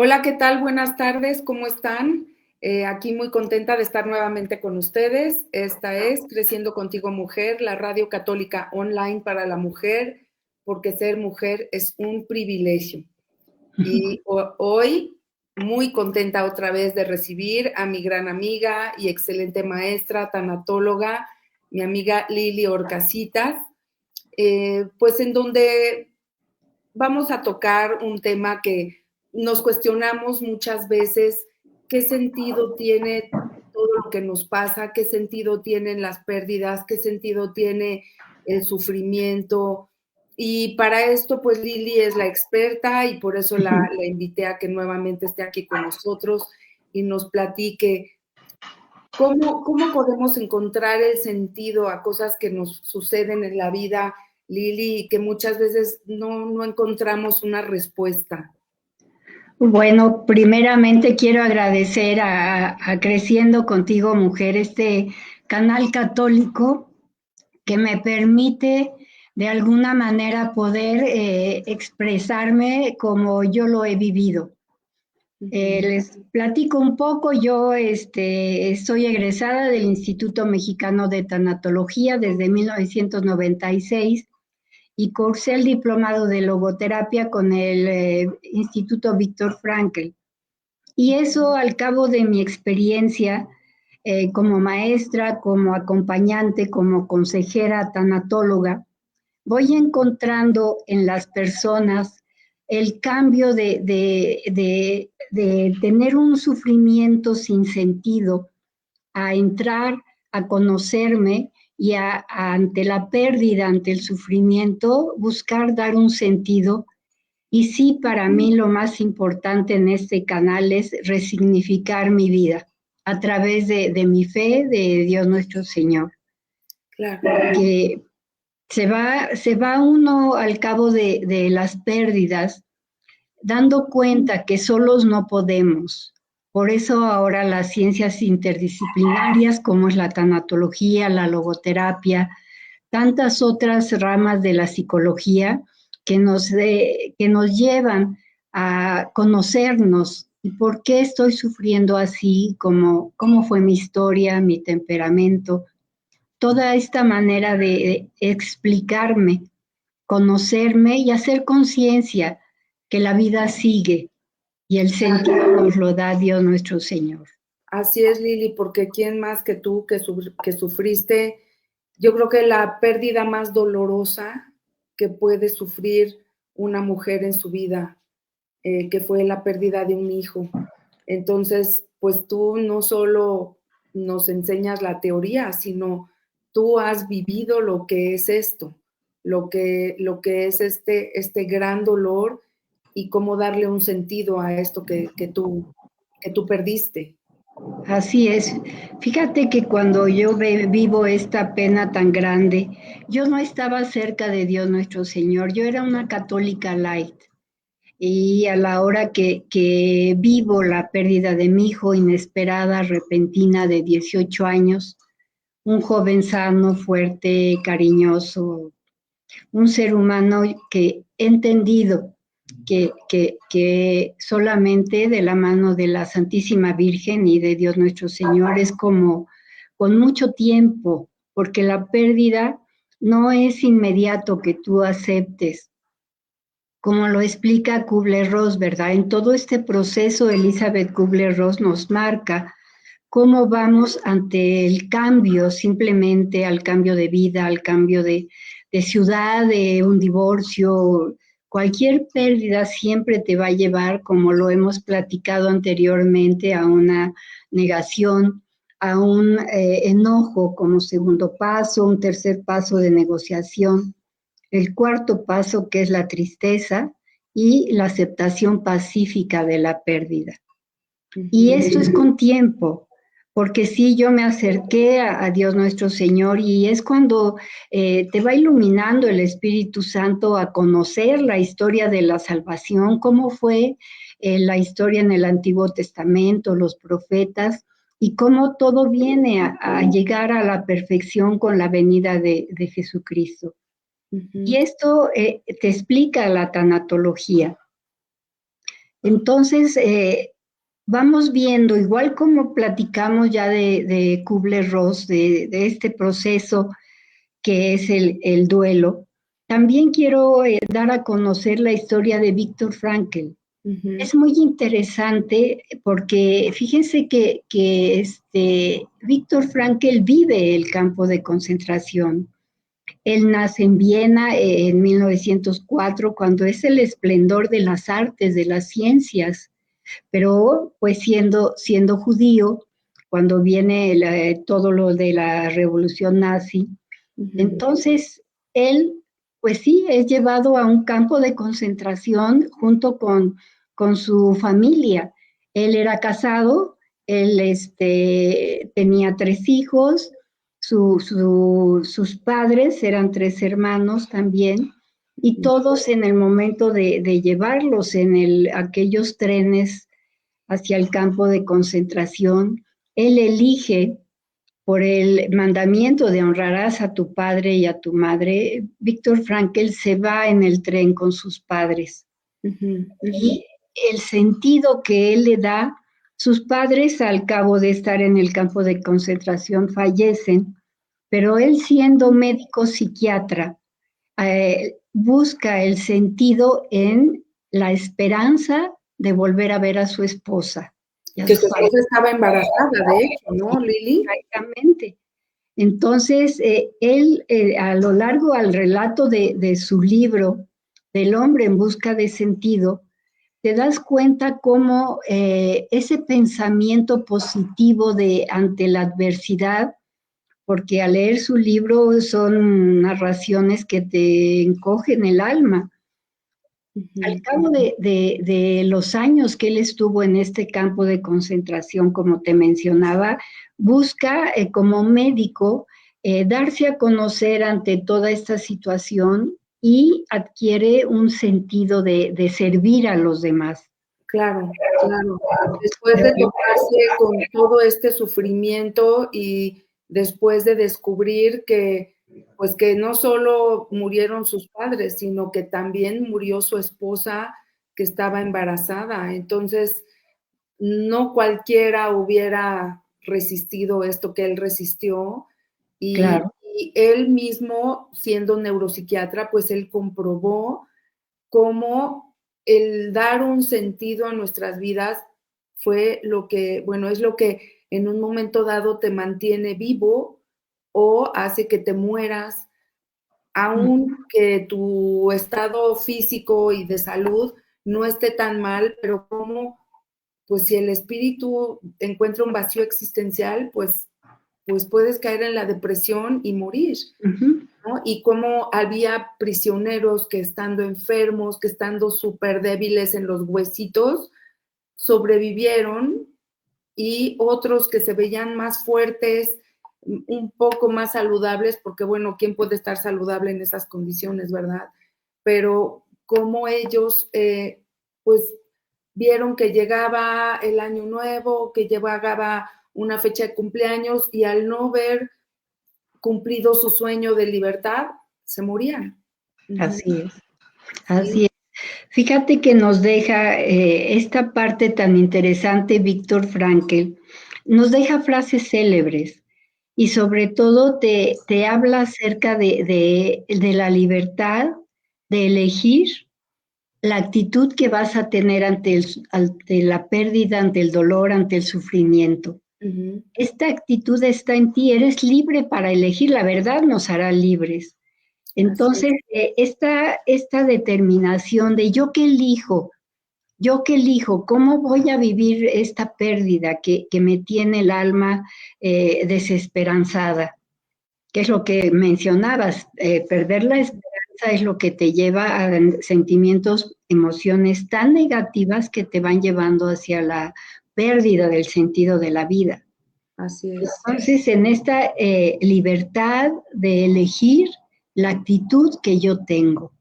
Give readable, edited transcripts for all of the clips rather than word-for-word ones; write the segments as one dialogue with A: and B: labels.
A: Hola, ¿qué tal? Buenas tardes, ¿cómo están? Aquí muy contenta de estar nuevamente con ustedes. Esta es Creciendo Contigo Mujer, la radio católica online para la mujer, porque ser mujer es un privilegio. Y hoy muy contenta otra vez de recibir a mi gran amiga y excelente maestra, tanatóloga, mi amiga Lili Orcasitas, pues en donde vamos a tocar un tema que nos cuestionamos muchas veces: ¿qué sentido tiene todo lo que nos pasa? ¿Qué sentido tienen las pérdidas? ¿Qué sentido tiene el sufrimiento? Y para esto, pues Lili es la experta y por eso la invité a que nuevamente esté aquí con nosotros y nos platique cómo podemos encontrar el sentido a cosas que nos suceden en la vida, Lili, y que muchas veces no encontramos una respuesta.
B: Bueno, primeramente quiero agradecer a Creciendo Contigo Mujer, este canal católico que me permite de alguna manera poder expresarme como yo lo he vivido. Les platico un poco, yo soy egresada del Instituto Mexicano de Tanatología desde 1996 y cursé el diplomado de logoterapia con el Instituto Víctor Frankl. Y eso al cabo de mi experiencia como maestra, como acompañante, como consejera tanatóloga, voy encontrando en las personas el cambio de tener un sufrimiento sin sentido a entrar a conocerme y ante la pérdida, ante el sufrimiento, buscar dar un sentido. Y sí, para mí lo más importante en este canal es resignificar mi vida a través de mi fe de Dios nuestro Señor.
A: Claro.
B: Que se va uno al cabo de las pérdidas dando cuenta que solos no podemos. Por eso ahora las ciencias interdisciplinarias como es la tanatología, la logoterapia, tantas otras ramas de la psicología que nos llevan a conocernos y por qué estoy sufriendo así, cómo fue mi historia, mi temperamento, toda esta manera de explicarme, conocerme y hacer conciencia que la vida sigue y el sentido nos lo da Dios nuestro Señor.
A: Así es, Lili, porque ¿quién más que tú que sufriste? Yo creo que la pérdida más dolorosa que puede sufrir una mujer en su vida, que fue la pérdida de un hijo. Entonces, pues tú no solo nos enseñas la teoría, sino tú has vivido lo que es esto, lo que es este gran dolor y cómo darle un sentido a esto que tú perdiste.
B: Así es. Fíjate que cuando yo vivo esta pena tan grande, yo no estaba cerca de Dios nuestro Señor, yo era una católica light. Y a la hora que vivo la pérdida de mi hijo inesperada, repentina, de 18 años, un joven sano, fuerte, cariñoso, un ser humano que he entendido que solamente de la mano de la Santísima Virgen y de Dios nuestro Señor es como con mucho tiempo, porque la pérdida no es inmediato que tú aceptes, como lo explica Kubler-Ross, ¿verdad? En todo este proceso, Elizabeth Kubler-Ross nos marca cómo vamos ante el cambio, simplemente al cambio de vida, al cambio de ciudad, de un divorcio. Cualquier pérdida siempre te va a llevar, como lo hemos platicado anteriormente, a una negación, a un enojo como segundo paso, un tercer paso de negociación, el cuarto paso que es la tristeza y la aceptación pacífica de la pérdida. Y esto es con tiempo, porque sí, yo me acerqué a Dios nuestro Señor y es cuando te va iluminando el Espíritu Santo a conocer la historia de la salvación, cómo fue la historia en el Antiguo Testamento, los profetas, y cómo todo viene a llegar a la perfección con la venida de Jesucristo. Y esto te explica la tanatología. Entonces, vamos viendo, igual como platicamos ya de Kubler-Ross, de este proceso que es el duelo, también quiero dar a conocer la historia de Viktor Frankl. Es muy interesante porque fíjense que Viktor Frankl vive el campo de concentración. Él nace en Viena en 1904, cuando es el esplendor de las artes, de las ciencias, pero pues siendo judío, cuando viene todo lo de la revolución nazi, entonces él, pues sí, es llevado a un campo de concentración junto con su familia. Él era casado, él tenía 3 hijos, sus padres eran 3 hermanos también, y todos en el momento de llevarlos en aquellos trenes hacia el campo de concentración, él elige por el mandamiento de honrarás a tu padre y a tu madre. Viktor Frankl se va en el tren con sus padres. Y el sentido que él le da, sus padres al cabo de estar en el campo de concentración fallecen, pero él siendo médico psiquiatra, busca el sentido en la esperanza de volver a ver a su esposa.
A: Que su esposa estaba embarazada, de hecho, ¿no, Lili?
B: Exactamente. Entonces, él, a lo largo al relato de su libro, del hombre en busca de sentido, te das cuenta cómo ese pensamiento positivo ante la adversidad, porque al leer su libro son narraciones que te encogen el alma. Al cabo de los años que él estuvo en este campo de concentración, como te mencionaba, busca como médico darse a conocer ante toda esta situación y adquiere un sentido de servir a los demás.
A: Claro, claro. Después de toparse con todo este sufrimiento y después de descubrir que, pues que no solo murieron sus padres, sino que también murió su esposa que estaba embarazada. Entonces, no cualquiera hubiera resistido esto que él resistió.
B: Claro.
A: Y él mismo, siendo neuropsiquiatra, pues él comprobó cómo el dar un sentido a nuestras vidas fue lo que, bueno, es lo que en un momento dado te mantiene vivo o hace que te mueras, aunque tu estado físico y de salud no esté tan mal, pero como, pues si el espíritu encuentra un vacío existencial, pues puedes caer en la depresión y morir. ¿No? Y cómo había prisioneros que estando enfermos, que estando súper débiles en los huesitos, sobrevivieron y otros que se veían más fuertes, un poco más saludables, porque bueno, ¿quién puede estar saludable en esas condiciones, verdad? Pero cómo ellos, pues, vieron que llegaba el año nuevo, que llegaba una fecha de cumpleaños y al no ver cumplido su sueño de libertad, se morían.
B: Así es, así es. Fíjate que nos deja esta parte tan interesante, Viktor Frankl, nos deja frases célebres y sobre todo te habla acerca de la libertad de elegir la actitud que vas a tener ante la pérdida, ante el dolor, ante el sufrimiento. Esta actitud está en ti, eres libre para elegir, la verdad nos hará libres. Entonces, esta determinación de yo qué elijo, cómo voy a vivir esta pérdida que me tiene el alma desesperanzada, que es lo que mencionabas, perder la esperanza es lo que te lleva a sentimientos, emociones tan negativas que te van llevando hacia la pérdida del sentido de la vida.
A: Así es.
B: Entonces, en esta libertad de elegir la actitud que yo tengo.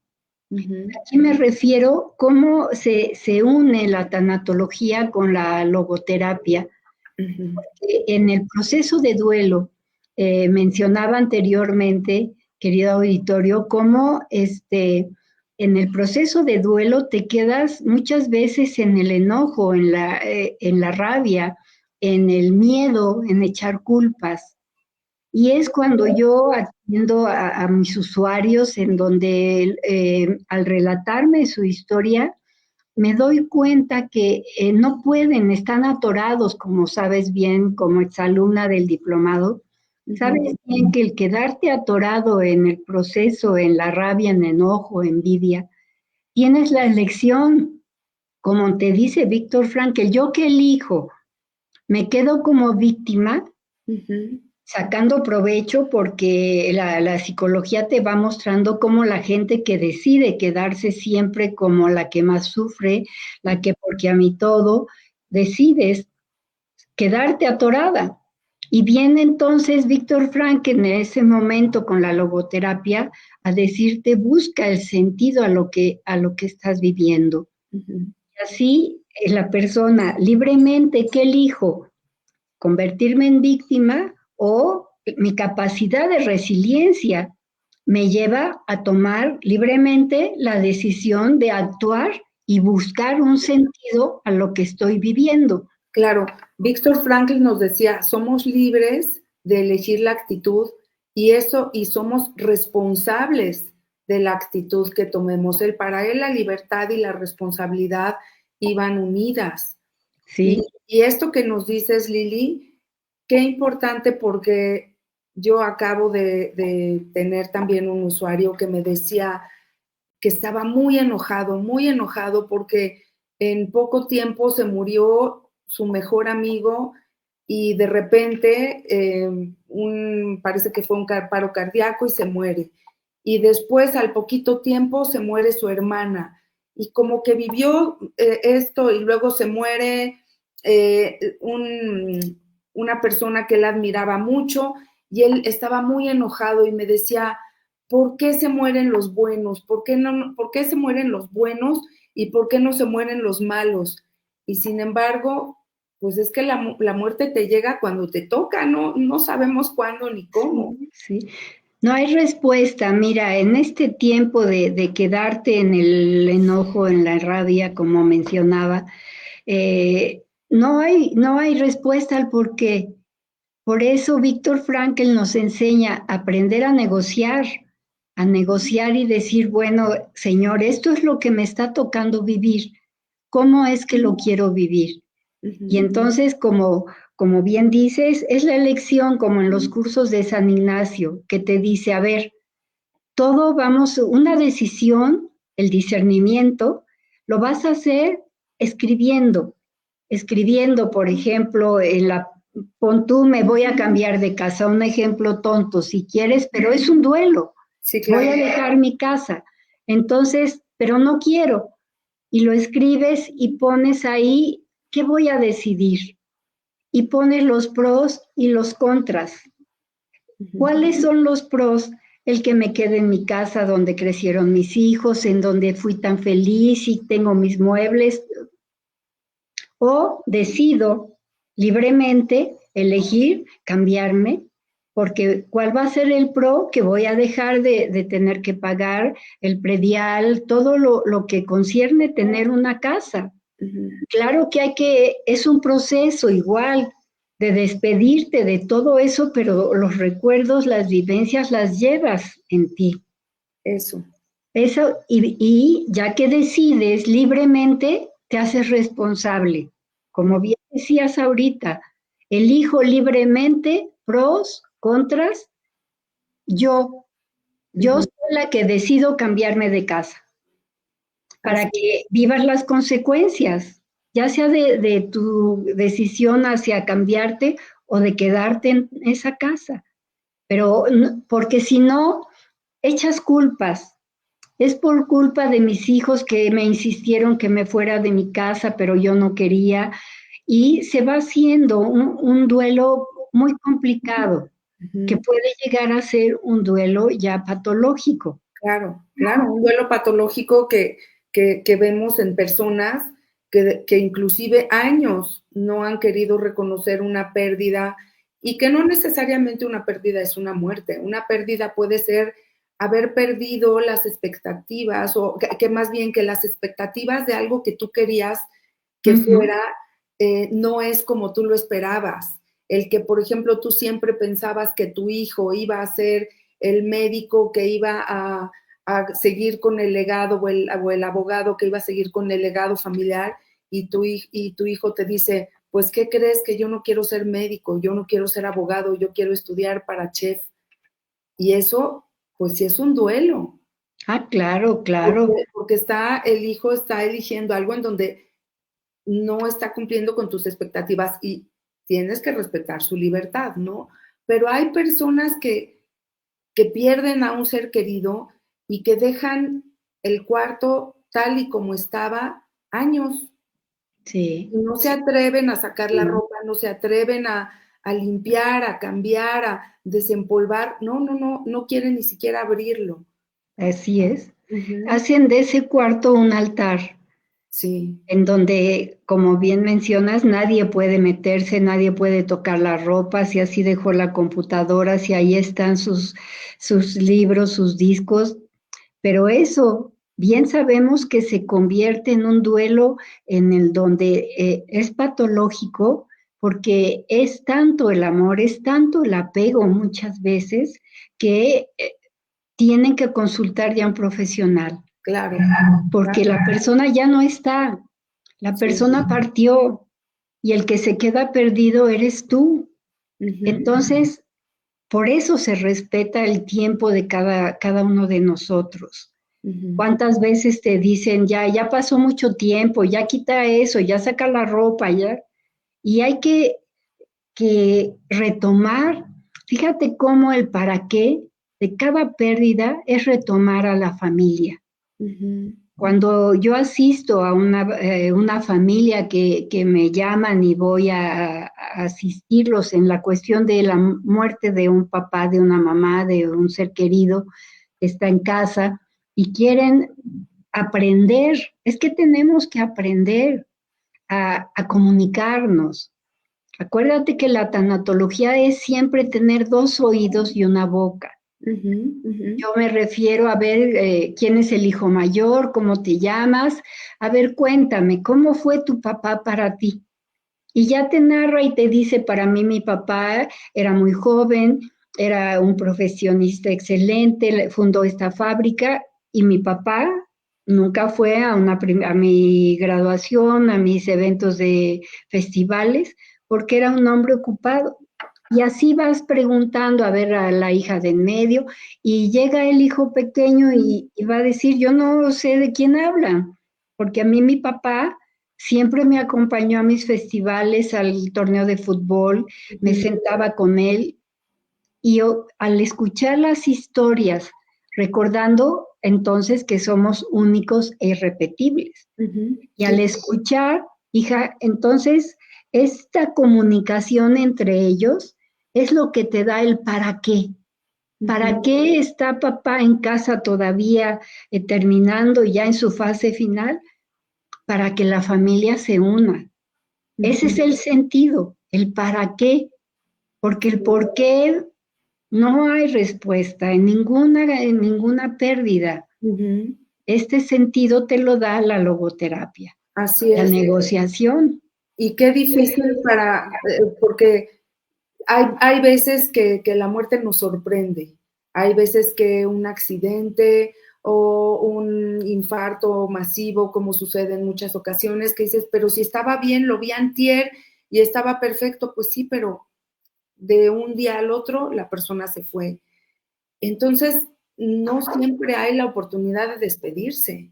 B: Aquí me refiero cómo se une la tanatología con la logoterapia. En el proceso de duelo, mencionaba anteriormente, querido auditorio, cómo en el proceso de duelo te quedas muchas veces en el enojo, en la rabia, en el miedo, en echar culpas. Y es cuando yo atiendo a mis usuarios en donde al relatarme su historia, me doy cuenta que no pueden, están atorados, como sabes bien, como exalumna del diplomado. Sabes bien que el quedarte atorado en el proceso, en la rabia, en enojo, envidia, tienes la elección, como te dice Víctor Frankl, yo que elijo, me quedo como víctima, sacando provecho porque la psicología te va mostrando cómo la gente que decide quedarse siempre como la que más sufre, la que porque a mí todo, decides quedarte atorada. Y viene entonces Víctor Frank en ese momento con la logoterapia a decirte busca el sentido a lo que estás viviendo. Y así la persona libremente, ¿qué elijo? ¿Convertirme en víctima o mi capacidad de resiliencia me lleva a tomar libremente la decisión de actuar y buscar un sentido a lo que estoy viviendo?
A: Claro, Víctor Frankl nos decía, somos libres de elegir la actitud y somos responsables de la actitud que tomemos. Para él la libertad y la responsabilidad iban unidas.
B: Sí.
A: Y esto que nos dices, Lili, qué importante porque yo acabo de tener también un usuario que me decía que estaba muy enojado porque en poco tiempo se murió su mejor amigo y de repente parece que fue un paro cardíaco y se muere. Y después, al poquito tiempo, se muere su hermana. Y como que vivió esto y luego se muere una persona que él admiraba mucho y él estaba muy enojado y me decía, ¿por qué se mueren los buenos? ¿Por qué se mueren los buenos y por qué no se mueren los malos? Y sin embargo, pues es que la muerte te llega cuando te toca, no sabemos cuándo ni cómo.
B: Sí, sí. No hay respuesta. Mira, en este tiempo de quedarte en el enojo, en la rabia, como mencionaba, no hay respuesta al por qué. Por eso Víctor Frankl nos enseña a aprender a negociar y decir, bueno, Señor, esto es lo que me está tocando vivir. ¿Cómo es que lo quiero vivir? Y entonces, como bien dices, es la elección, como en los cursos de San Ignacio, que te dice, a ver, todo vamos, una decisión, el discernimiento, lo vas a hacer escribiendo, por ejemplo, pon tú, me voy a cambiar de casa, un ejemplo tonto si quieres, pero es un duelo.
A: Sí, claro.
B: Voy a dejar mi casa. Entonces, pero no quiero. Y lo escribes y pones ahí, ¿qué voy a decidir? Y pones los pros y los contras. ¿Cuáles son los pros? El que me quede en mi casa donde crecieron mis hijos, en donde fui tan feliz y tengo mis muebles, o decido libremente elegir cambiarme, porque ¿cuál va a ser el pro? Que voy a dejar de tener que pagar el predial, todo lo que concierne tener una casa. Claro que es un proceso igual de despedirte de todo eso, pero los recuerdos, las vivencias las llevas en ti.
A: Eso.
B: Y ya que decides libremente, te haces responsable. Como bien decías ahorita, elijo libremente pros, contras, yo soy la que decido cambiarme de casa para que vivas las consecuencias, ya sea de tu decisión hacia cambiarte o de quedarte en esa casa. Pero porque si no, echas culpas. Es por culpa de mis hijos que me insistieron que me fuera de mi casa, pero yo no quería. Y se va haciendo un duelo muy complicado, que puede llegar a ser un duelo ya patológico.
A: Claro, un duelo patológico que vemos en personas que inclusive años no han querido reconocer una pérdida y que no necesariamente una pérdida es una muerte. Una pérdida puede ser haber perdido las expectativas, o que más bien que las expectativas de algo que tú querías que fuera, no es como tú lo esperabas. El que, por ejemplo, tú siempre pensabas que tu hijo iba a ser el médico que iba a seguir con el legado, o el abogado que iba a seguir con el legado familiar, y tu hijo te dice, pues, ¿qué crees? Que yo no quiero ser médico, yo no quiero ser abogado, yo quiero estudiar para chef. Y eso, pues sí es un duelo,
B: Ah, claro, claro.
A: porque el hijo está eligiendo algo en donde no está cumpliendo con tus expectativas, y tienes que respetar su libertad, ¿no? Pero hay personas que pierden a un ser querido y que dejan el cuarto tal y como estaba años,
B: Sí,
A: y no se
B: sí,
A: atreven a sacar la
B: sí,
A: ropa, no se atreven a limpiar, a cambiar, a desempolvar, no quieren ni siquiera abrirlo.
B: así es.
A: Ujú.
B: Hacen de ese cuarto un altar
A: Sí,
B: en donde, como bien mencionas, nadie puede meterse, nadie puede tocar la ropa, si así dejó la computadora, si ahí están sus libros, sus discos, pero eso, bien sabemos que se convierte en un duelo en el donde es patológico, porque es tanto el amor, es tanto el apego muchas veces, que tienen que consultar ya a un profesional,
A: claro,
B: porque
A: claro,
B: la persona ya no está, la
A: sí.
B: persona partió y el que se queda perdido eres tú.
A: Ujú,
B: Entonces, por eso se respeta el tiempo de cada uno de nosotros.
A: ujú,
B: ¿Cuántas veces te dicen, ya pasó mucho tiempo, ya quita eso, ya saca la ropa, ya? Y hay que retomar, fíjate cómo el para qué de cada pérdida es retomar a la familia.
A: ujú,
B: Cuando yo asisto a una familia que me llaman y voy a asistirlos en la cuestión de la muerte de un papá, de una mamá, de un ser querido que está en casa y quieren aprender, es que tenemos que aprender a comunicarnos. Acuérdate que la tanatología es siempre tener dos oídos y una boca.
A: ujú, ujú,
B: Yo me refiero a ver quién es el hijo mayor, cómo te llamas. A ver, cuéntame, ¿cómo fue tu papá para ti? Y ya te narra y te dice, para mí mi papá era muy joven, era un profesionista excelente, fundó esta fábrica y mi papá nunca fue a mi graduación, a mis eventos de festivales, porque era un hombre ocupado. Y así vas preguntando a ver a la hija de en medio y llega el hijo pequeño y va a decir, yo no sé de quién hablan, porque a mí mi papá siempre me acompañó a mis festivales, al torneo de fútbol, me
A: ujú,
B: sentaba con él y yo, al escuchar las historias, recordando entonces que somos únicos e irrepetibles,
A: ujú,
B: y al
A: sí,
B: escuchar, hija, entonces esta comunicación entre ellos es lo que te da el para qué. ¿Para
A: ujú,
B: qué está papá en casa todavía terminando ya en su fase final? Para que la familia se una. Ese es
A: ujú,
B: el sentido, el para qué, porque el
A: sí,
B: por qué no hay respuesta en ninguna pérdida.
A: ujú,
B: Este sentido te lo da la logoterapia,
A: así
B: la
A: es.
B: negociación.
A: Y qué difícil porque hay veces que la muerte nos sorprende, hay veces que un accidente o un infarto masivo, como sucede en muchas ocasiones, que dices, pero si estaba bien, lo vi antier y estaba perfecto, pues sí, pero de un día al otro la persona se fue. Entonces, no siempre hay la oportunidad de despedirse.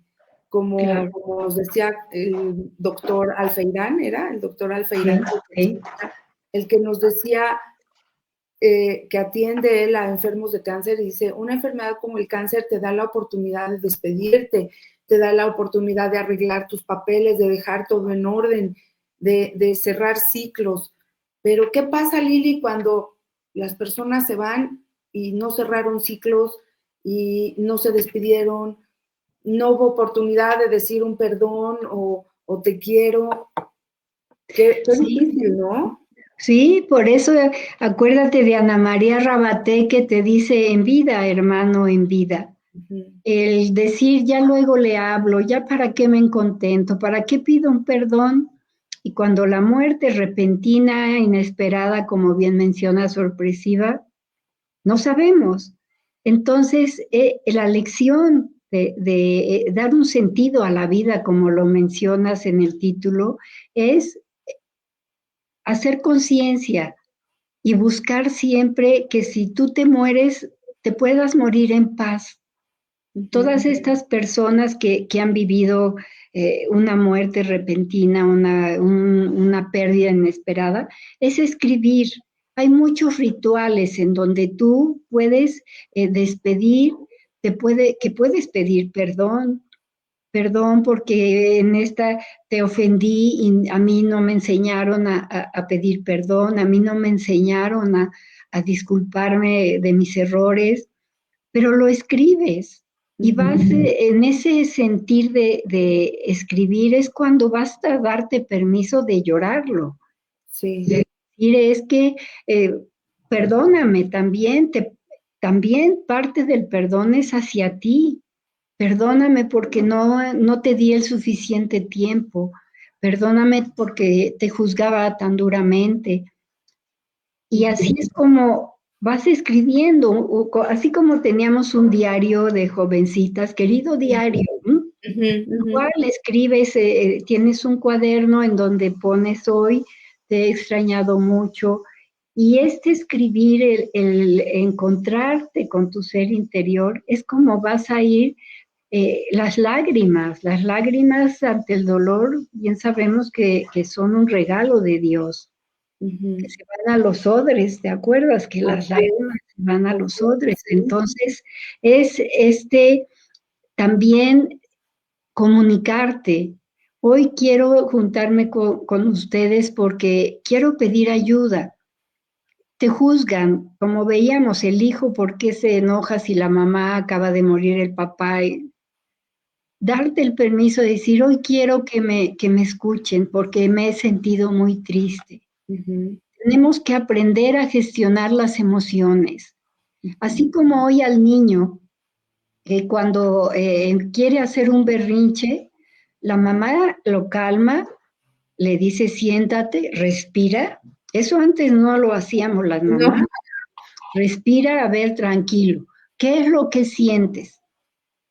A: Como,
B: Claro,
A: como nos decía el doctor Alfeirán, ¿era? El doctor
B: sí,
A: Alfeirán,
B: sí,
A: el que nos decía que atiende él a enfermos de cáncer, y dice, una enfermedad como el cáncer te da la oportunidad de despedirte, te da la oportunidad de arreglar tus papeles, de dejar todo en orden, de cerrar ciclos. Pero ¿qué pasa, Lili, cuando las personas se van y no cerraron ciclos y no se despidieron, no hubo oportunidad de decir un perdón o te quiero? Qué
B: sí,
A: difícil, ¿no?
B: Sí, por eso acuérdate de Ana María Rabaté que te dice en vida, hermano, en vida.
A: Ujú.
B: El decir, ya luego le hablo, ya para qué me contento, para qué pido un perdón. Y cuando la muerte repentina, inesperada, como bien menciona, sorpresiva, no sabemos. Entonces, la lección de dar un sentido a la vida, como lo mencionas en el título, es hacer conciencia y buscar siempre que si tú te mueres, te puedas morir en paz.
A: Ujú.
B: Todas estas personas que han vivido una muerte repentina, una pérdida inesperada, es escribir. Hay muchos rituales en donde tú puedes despedir, que puedes pedir perdón, perdón porque en esta te ofendí y a mí no me enseñaron a pedir perdón, a mí no me enseñaron a disculparme de mis errores, pero lo escribes y
A: Ujú.
B: vas en ese sentir de escribir es cuando basta darte permiso de llorarlo,
A: Sí.
B: de decir es que perdóname también, también parte del perdón es hacia ti. Perdóname porque no te di el suficiente tiempo. Perdóname porque te juzgaba tan duramente. Y así es como vas escribiendo, así como teníamos un diario de jovencitas, querido diario, ¿m?
A: Ujú, ujú.
B: Igual escribes, tienes un cuaderno en donde pones hoy, te he extrañado mucho, y este escribir, el encontrarte con tu ser interior, es como vas a ir las lágrimas ante el dolor, bien sabemos que son un regalo de Dios, que
A: Ujú.
B: se van a los odres, ¿te acuerdas? Que las
A: Así es,
B: lágrimas se van a los odres.
A: sí.
B: Entonces, es también comunicarte. Hoy quiero juntarme con ustedes porque quiero pedir ayuda. Te juzgan, como veíamos, el hijo, ¿por qué se enoja si la mamá acaba de morir el papá? Y darte el permiso de decir, hoy quiero que me escuchen porque me he sentido muy triste.
A: Ujú,
B: Tenemos que aprender a gestionar las emociones.
A: ujú.
B: Así como hoy al niño, cuando quiere hacer un berrinche, la mamá lo calma, le dice siéntate, respira. Eso antes no lo hacíamos las
A: No.
B: mamás. Respira, a ver, tranquilo. ¿Qué es lo que sientes?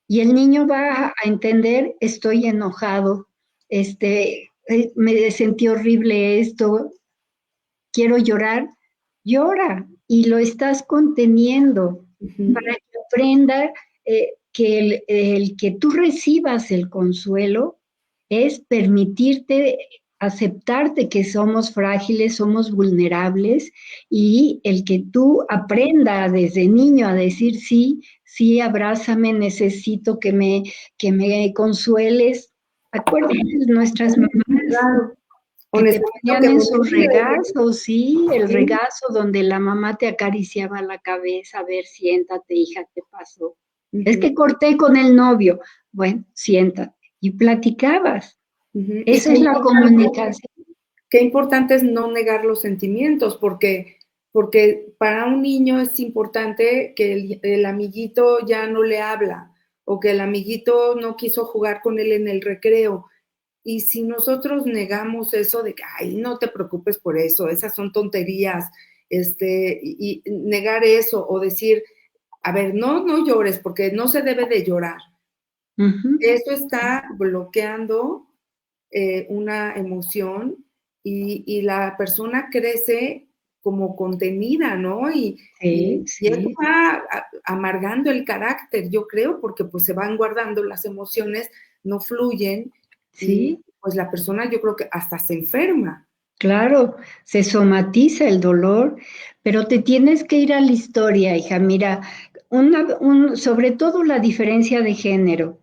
B: Y el niño va a entender, estoy enojado, me sentí horrible esto, quiero llorar, llora y lo estás conteniendo
A: Ujú.
B: para que aprenda que el que tú recibas el consuelo es permitirte aceptarte que somos frágiles, somos vulnerables y el que tú aprenda desde niño a decir sí, sí, abrázame, necesito que me consueles. Acuérdate de nuestras mamás
A: Claro. O
B: que te
A: necesito
B: ponían
A: que
B: en
A: me
B: sus
A: cuides.
B: regazos, sí, el
A: Sí.
B: regazo donde la mamá te acariciaba la cabeza, a ver, siéntate, hija, ¿qué pasó? Es
A: Ujú,
B: que corté con el novio. Bueno, siéntate. Y platicabas.
A: ujú. Y
B: Esa es la comunicación.
A: qué importante es no negar los sentimientos, porque para un niño es importante que el amiguito ya no le habla, o que el amiguito no quiso jugar con él en el recreo. Y si nosotros negamos eso de que: "Ay, no te preocupes por eso, esas son tonterías", y negar eso, o decir: "A ver, no llores, porque no se debe de llorar".
B: Ujú.
A: Eso está bloqueando, una emoción y la persona crece como contenida, ¿no?
B: Sí,
A: Y eso
B: sí,
A: va amargando el carácter, yo creo, porque, pues, se van guardando las emociones, no fluyen y,
B: sí.
A: pues, la persona yo creo que hasta se enferma.
B: Claro, se somatiza el dolor, pero te tienes que ir a la historia, hija. Mira, sobre todo la diferencia de género.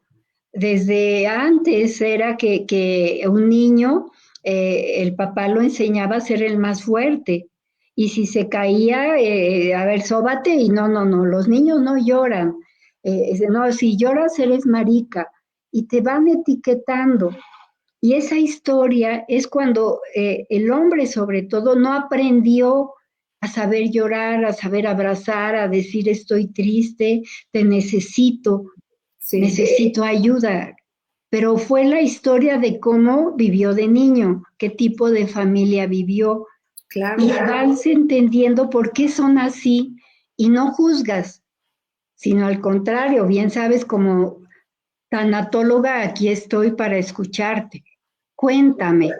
B: Desde antes era que un niño, el papá lo enseñaba a ser el más fuerte. Y si se caía, a ver, sóbate y no, los niños no lloran. No, si lloras eres marica. Y te van etiquetando. Y esa historia es cuando el hombre sobre todo no aprendió a saber llorar, a saber abrazar, a decir estoy triste, te
A: Sí,
B: necesito ayuda. Pero fue la historia de cómo vivió de niño, qué tipo de familia vivió.
A: claro.
B: Y vas entendiendo por qué son así y no juzgas, sino al contrario, bien sabes, como tanatóloga, aquí estoy para escucharte. Cuéntame,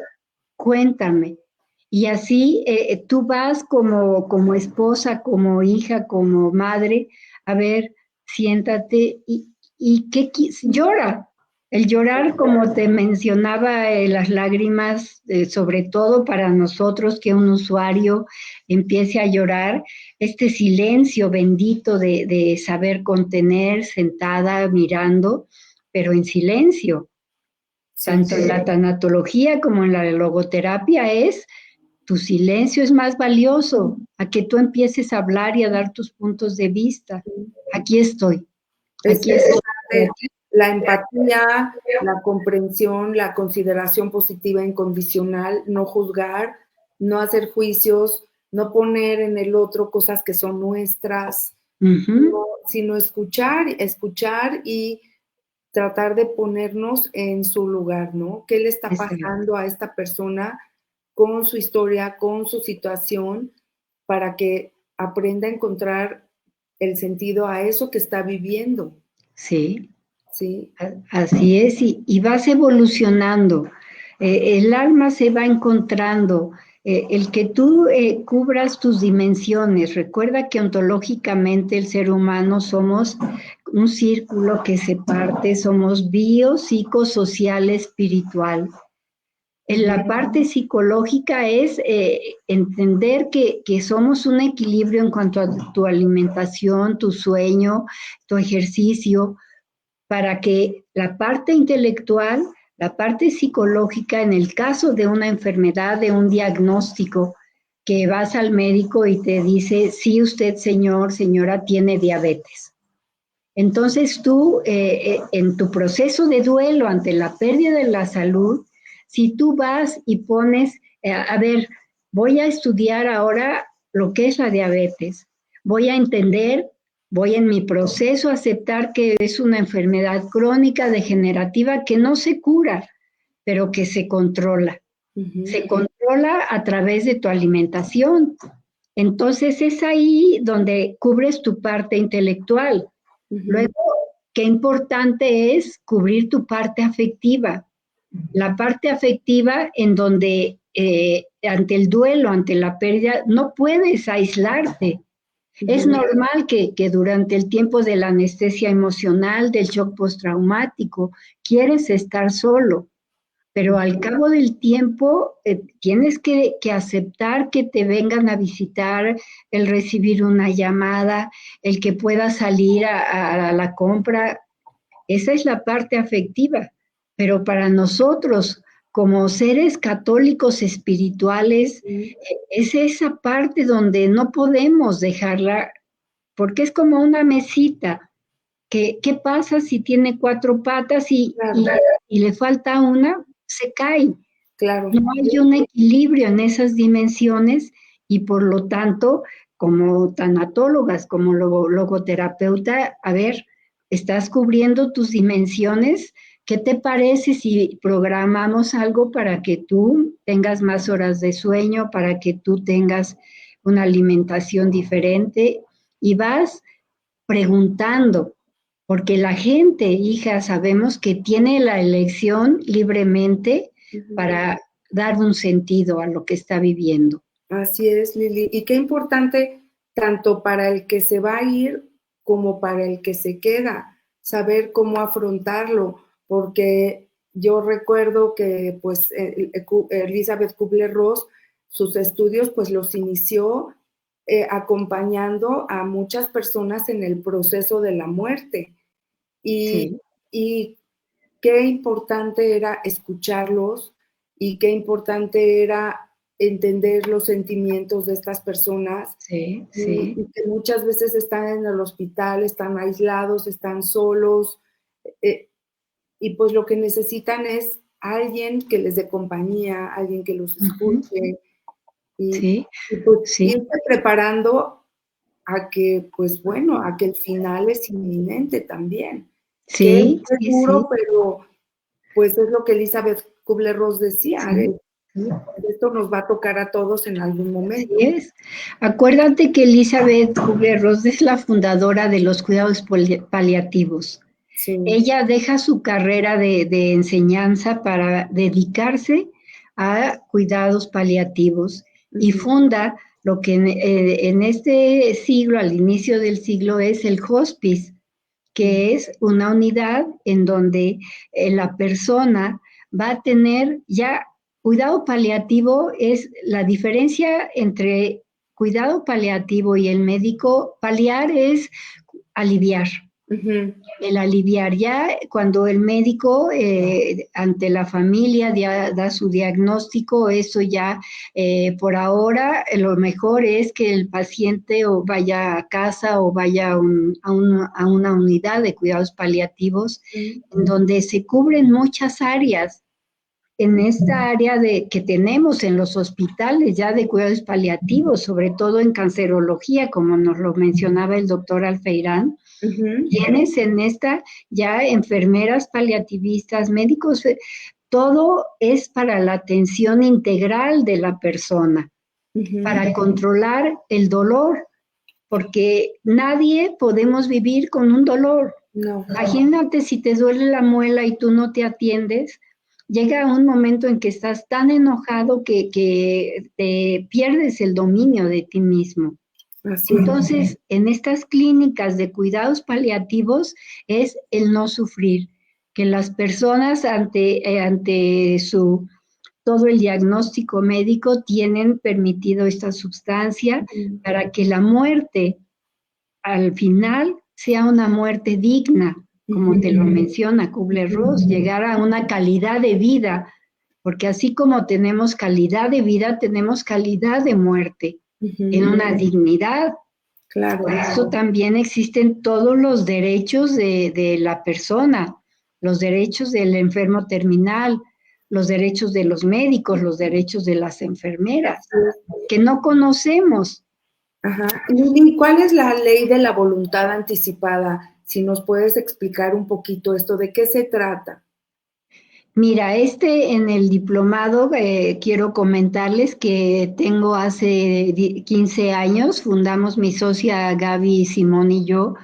B: cuéntame. Y así tú vas como esposa, como hija, como madre, a ver, siéntate y llora. El llorar, como te mencionaba, las lágrimas, sobre todo para nosotros, que un usuario empiece a llorar, este silencio bendito de saber contener, sentada, mirando, pero en silencio
A: Sí,
B: tanto en la tanatología como en la logoterapia, es tu silencio es más valioso a que tú empieces a hablar y a dar tus puntos de vista. Aquí estoy,
A: es
B: aquí estoy.
A: importante la empatía, la comprensión, la consideración positiva incondicional, no juzgar, no hacer juicios, no poner en el otro cosas que son nuestras,
B: Ujú,
A: sino escuchar y tratar de ponernos en su lugar, ¿no? ¿Qué le está
B: exacto.
A: pasando a esta persona con su historia, con su situación, para que aprenda a encontrar el sentido a eso que está viviendo?
B: Sí,
A: Sí,
B: así es, y vas evolucionando. El alma se va encontrando. El que tú cubras tus dimensiones. Recuerda que ontológicamente el ser humano somos un círculo que se parte, somos bio, psicosocial, espiritual. En la parte psicológica es entender que somos un equilibrio en cuanto a tu alimentación, tu sueño, tu ejercicio, para que la parte intelectual, la parte psicológica, en el caso de una enfermedad, de un diagnóstico, que vas al médico y te dice, sí, usted, señor, señora, tiene diabetes. Entonces tú, en tu proceso de duelo ante la pérdida de la salud, si tú vas y pones, a ver, voy a estudiar ahora lo que es la diabetes, voy a entender, voy en mi proceso a aceptar que es una enfermedad crónica degenerativa que no se cura, pero que se controla.
A: ujú,
B: Se controla a través de tu alimentación. Entonces es ahí donde cubres tu parte intelectual.
A: ujú,
B: Luego, qué importante es cubrir tu parte afectiva. La parte afectiva en donde ante el duelo, ante la pérdida, no puedes aislarte. Es
A: ujú.
B: normal que durante el tiempo de la anestesia emocional, del shock postraumático, quieres estar solo, pero al cabo del tiempo tienes que aceptar que te vengan a visitar, el recibir una llamada, el que puedas salir a la compra. Esa es la parte afectiva, pero para nosotros, como seres católicos espirituales,
A: Ujú.
B: es esa parte donde no podemos dejarla, porque es como una mesita. ¿Qué pasa si tiene cuatro patas
A: Claro,
B: y le falta una? Se cae.
A: claro.
B: No hay un equilibrio en esas dimensiones y por lo tanto, como tanatólogas, como logoterapeuta, a ver, estás cubriendo tus dimensiones. ¿Qué te parece si programamos algo para que tú tengas más horas de sueño, para que tú tengas una alimentación diferente? Y vas preguntando, porque la gente, hija, sabemos que tiene la elección libremente
A: Ujú.
B: para dar un sentido a lo que está viviendo.
A: Así es, Lili. Y qué importante tanto para el que se va a ir como para el que se queda, saber cómo afrontarlo, porque yo recuerdo que pues Elizabeth Kubler-Ross, sus estudios pues los inició acompañando a muchas personas en el proceso de la muerte. Y,
B: Sí,
A: y qué importante era escucharlos y qué importante era entender los sentimientos de estas personas
B: sí,
A: y
B: sí,
A: que muchas veces están en el hospital, están aislados, están solos, eh, y pues lo que necesitan es alguien que les dé compañía, alguien que los escuche
B: Sí,
A: y pues
B: sí,
A: irse preparando a que, pues bueno, a que el final es inminente también. Que es
B: sí, sí,
A: duro,
B: sí,
A: pero pues es lo que Elizabeth Kubler-Ross decía,
B: sí, sí.
A: esto nos va a tocar a todos en algún
B: Así
A: momento.
B: es. Acuérdate que Elizabeth Kubler-Ross es la fundadora de los cuidados paliativos.
A: Sí.
B: Ella deja su carrera de enseñanza para dedicarse a cuidados paliativos y
A: Ujú.
B: funda lo que en este siglo, al inicio del siglo, es el hospice, que es una unidad en donde la persona va a tener ya cuidado paliativo. Es la diferencia entre cuidado paliativo y el médico. Paliar es aliviar.
A: Ujú.
B: El aliviar ya cuando el médico ante la familia da su diagnóstico, eso ya por ahora lo mejor es que el paciente o vaya a casa o vaya a una unidad de cuidados paliativos en donde se cubren muchas áreas. En esta área que tenemos en los hospitales ya de cuidados paliativos, sobre todo en cancerología, como nos lo mencionaba el doctor Alfeirán,
A: Ujú.
B: tienes en esta ya enfermeras paliativistas, médicos, todo es para la atención integral de la persona,
A: Ujú.
B: para controlar el dolor, porque nadie podemos vivir con un dolor.
A: No.
B: Imagínate si te duele la muela y tú no te atiendes, llega un momento en que estás tan enojado que te pierdes el dominio de ti mismo.
A: Así es.
B: Entonces, en estas clínicas de cuidados paliativos es el no sufrir, que las personas ante todo el diagnóstico médico tienen permitido esta sustancia
A: Ujú.
B: para que la muerte al final sea una muerte digna, como te lo menciona Kubler-Ross, llegar a una calidad de vida, porque así como tenemos calidad de vida, tenemos calidad de muerte, en
A: Ujú.
B: una dignidad.
A: Claro.
B: Por eso también existen todos los derechos de la persona, los derechos del enfermo terminal, los derechos de los médicos, los derechos de las enfermeras,
A: Así es.
B: que no conocemos.
A: Ajá. Lili, ¿cuál es la ley de la voluntad anticipada? Si nos puedes explicar un poquito esto, ¿de qué se trata?
B: Mira, en el diplomado quiero comentarles que tengo hace 15 años, fundamos mi socia Gaby Simón y yo,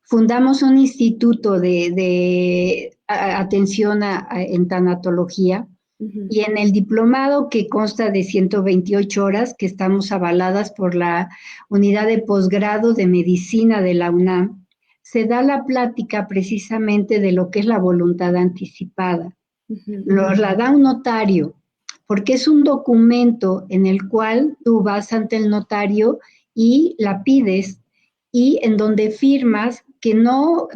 B: fundamos un instituto de atención en tanatología,
A: Ujú.
B: y en el diplomado, que consta de 128 horas, que estamos avaladas por la unidad de posgrado de medicina de la UNAM, se da la plática precisamente de lo que es la voluntad anticipada.
A: Ujú.
B: La da un notario, porque es un documento en el cual tú vas ante el notario y la pides, y en donde firmas que no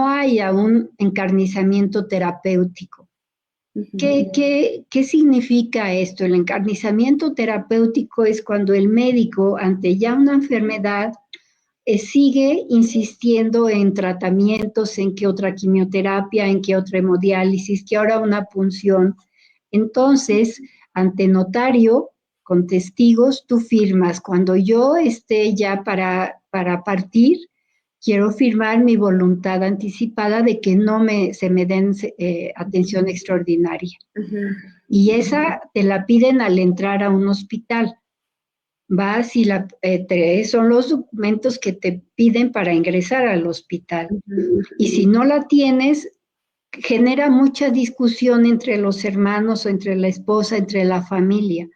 B: haya un encarnizamiento terapéutico.
A: Ujú.
B: ¿Qué significa esto? El encarnizamiento terapéutico es cuando el médico, ante ya una enfermedad, sigue insistiendo en tratamientos, en que otra quimioterapia, en que otra hemodiálisis, que ahora una punción. Entonces, ante notario, con testigos, tú firmas. Cuando yo esté ya para partir, quiero firmar mi voluntad anticipada de que se me den atención extraordinaria.
A: Ujú.
B: Y esa te la piden al entrar a un hospital. Vas y son los documentos que te piden para ingresar al hospital.
A: Ujú.
B: Y si no la tienes, genera mucha discusión entre los hermanos o entre la esposa, entre la familia.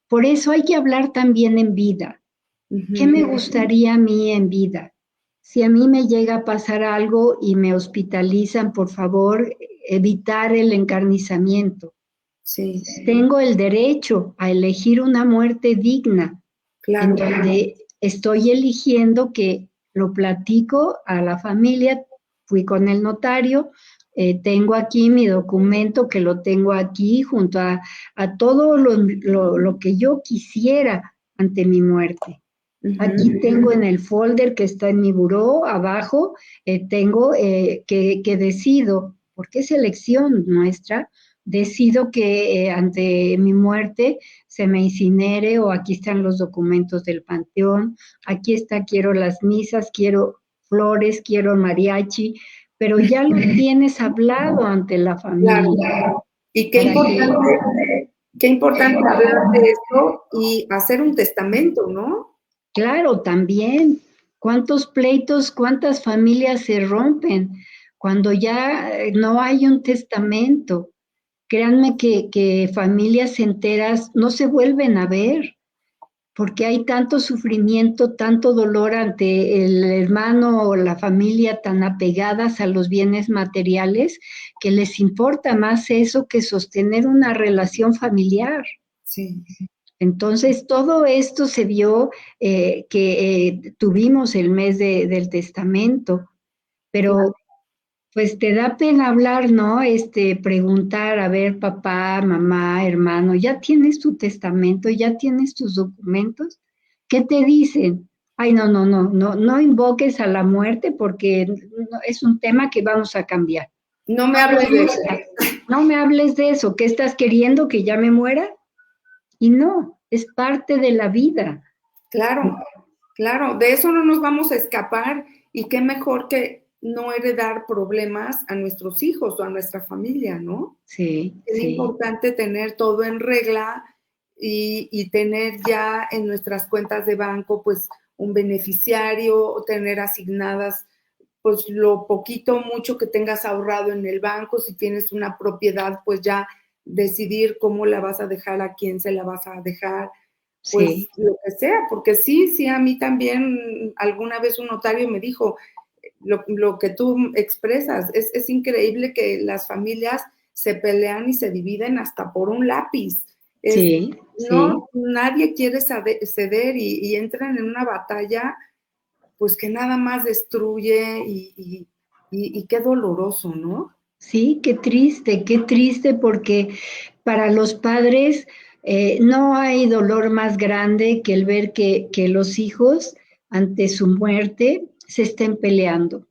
B: Por eso hay que hablar también en vida. ¿Qué
A: Ujú.
B: me gustaría a mí en vida? Si a mí me llega a pasar algo y me hospitalizan, por favor, evitar el encarnizamiento.
A: Sí,
B: Tengo el derecho a elegir una muerte digna, en
A: claro.
B: donde estoy eligiendo que lo platico a la familia. Fui con el notario, tengo aquí mi documento, que lo tengo aquí junto a todo lo que yo quisiera ante mi muerte.
A: Ujú.
B: Aquí tengo en el folder que está en mi buró, abajo, tengo que decido porque es elección nuestra, decido que ante mi muerte se me incinere o aquí están los documentos del panteón, aquí está, quiero las misas, quiero flores, quiero mariachi, pero ya lo tienes hablado ante la
A: Claro.
B: familia.
A: Y
B: Para que,
A: qué importante hablar de esto y hacer un testamento, ¿no?
B: claro, también, ¿cuántos pleitos, cuántas familias se rompen cuando ya no hay un testamento? Créanme que familias enteras no se vuelven a ver, porque hay tanto sufrimiento, tanto dolor ante el hermano o la familia tan apegadas a los bienes materiales, que les importa más eso que sostener una relación familiar.
A: Sí.
B: Entonces, todo esto se vio que tuvimos el mes del testamento, pero pues te da pena hablar, ¿no? Preguntar, a ver, papá, mamá, hermano, ¿ya tienes tu testamento? ¿Ya tienes tus documentos? ¿Qué te dicen? Ay, no, no, no, no, no invoques a la muerte porque es un tema que vamos a cambiar.
A: No me
B: No
A: hables de
B: podemos,
A: eso.
B: no me hables de eso. ¿Qué estás queriendo? ¿Que ya me muera? Y no, es parte de la vida.
A: Claro, claro, de eso no nos vamos a escapar y qué mejor que no heredar problemas a nuestros hijos o a nuestra familia, ¿no?
B: Sí,
A: Es
B: sí,
A: importante tener todo en regla y tener ya en nuestras cuentas de banco pues un beneficiario o tener asignadas pues lo poquito o mucho que tengas ahorrado en el banco, si tienes una propiedad pues ya decidir cómo la vas a dejar, a quién se la vas a dejar, pues
B: sí,
A: lo que sea, porque sí, sí, a mí también alguna vez un notario me dijo, lo que tú expresas, es increíble que las familias se pelean y se dividen hasta por un lápiz. Es,
B: sí, sí.
A: no, nadie quiere ceder y entran en una batalla, pues que nada más destruye y qué doloroso, ¿no?
B: Sí, qué triste porque para los padres no hay dolor más grande que el ver que los hijos ante su muerte se estén peleando.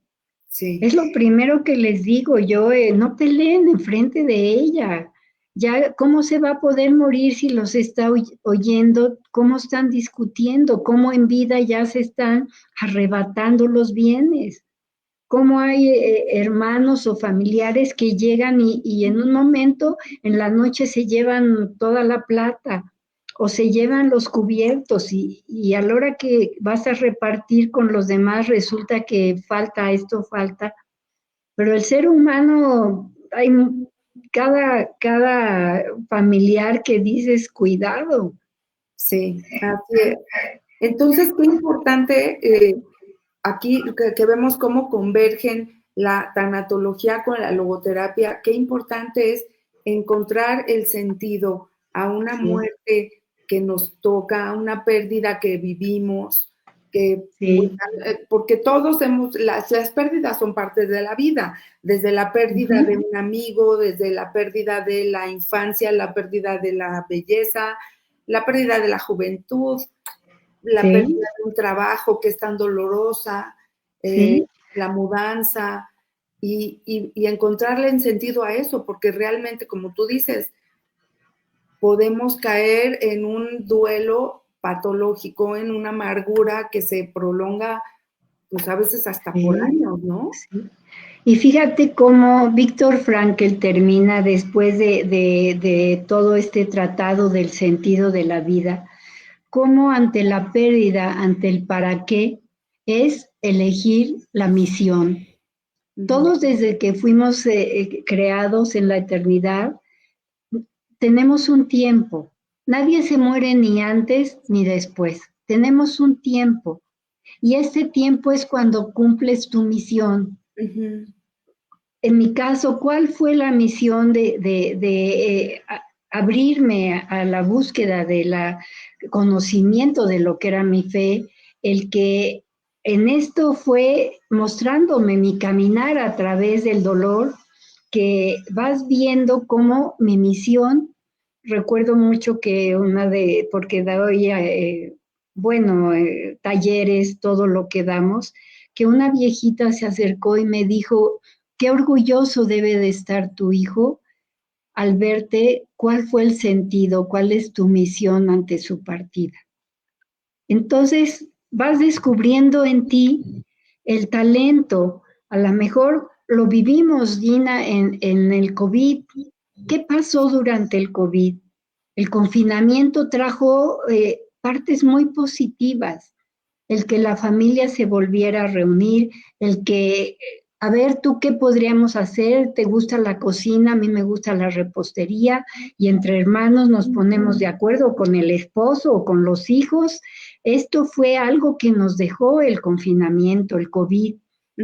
A: Sí,
B: Es lo primero que les digo yo, no peleen enfrente de ella. Ya, ¿cómo se va a poder morir si los está oyendo? ¿Cómo están discutiendo? ¿Cómo en vida ya se están arrebatando los bienes? Cómo hay hermanos o familiares que llegan y en un momento, en la noche, se llevan toda la plata o se llevan los cubiertos y a la hora que vas a repartir con los demás resulta que falta esto, falta. Pero el ser humano, hay cada familiar que dices, cuidado.
A: sí, así es. Entonces, qué importante aquí que vemos cómo convergen la tanatología con la logoterapia, qué importante es encontrar el sentido a una
B: Sí,
A: muerte que nos toca, a una pérdida que vivimos, que pues,
B: sí.
A: porque todos hemos, las pérdidas son parte de la vida, desde la pérdida de
B: Ujú.
A: un amigo, desde la pérdida de la infancia, la pérdida de la belleza, la pérdida de la juventud, la
B: Sí,
A: pérdida de un trabajo que es tan dolorosa,
B: sí.
A: la mudanza, y encontrarle en sentido a eso, porque realmente, como tú dices, podemos caer en un duelo patológico, en una amargura que se prolonga, pues a veces hasta por
B: Sí,
A: años, ¿no?
B: sí. Y fíjate cómo Víctor Frankl termina después de todo este tratado del sentido de la vida, cómo ante la pérdida, ante el para qué, es elegir la misión.
A: Ujú.
B: Todos desde que fuimos creados en la eternidad, tenemos un tiempo. Nadie se muere ni antes ni después. Tenemos un tiempo. Y este tiempo es cuando cumples tu misión.
A: Ujú.
B: En mi caso, ¿cuál fue la misión de abrirme a la búsqueda del conocimiento de lo que era mi fe? El que en esto fue mostrándome mi caminar a través del dolor, que vas viendo cómo mi misión, recuerdo mucho que porque doy, bueno, talleres, todo lo que damos, que una viejita se acercó y me dijo, qué orgulloso debe de estar tu hijo al verte cuál fue el sentido, cuál es tu misión ante su partida. Entonces vas descubriendo en ti el talento. A lo mejor lo vivimos, Gina, en el COVID. ¿Qué pasó durante el COVID? El confinamiento trajo partes muy positivas, el que la familia se volviera a reunir, el que, a ver, ¿tú qué podríamos hacer? ¿Te gusta la cocina? A mí me gusta la repostería, y entre hermanos nos ponemos de acuerdo con el esposo o con los hijos. Esto fue algo que nos dejó el confinamiento, el COVID.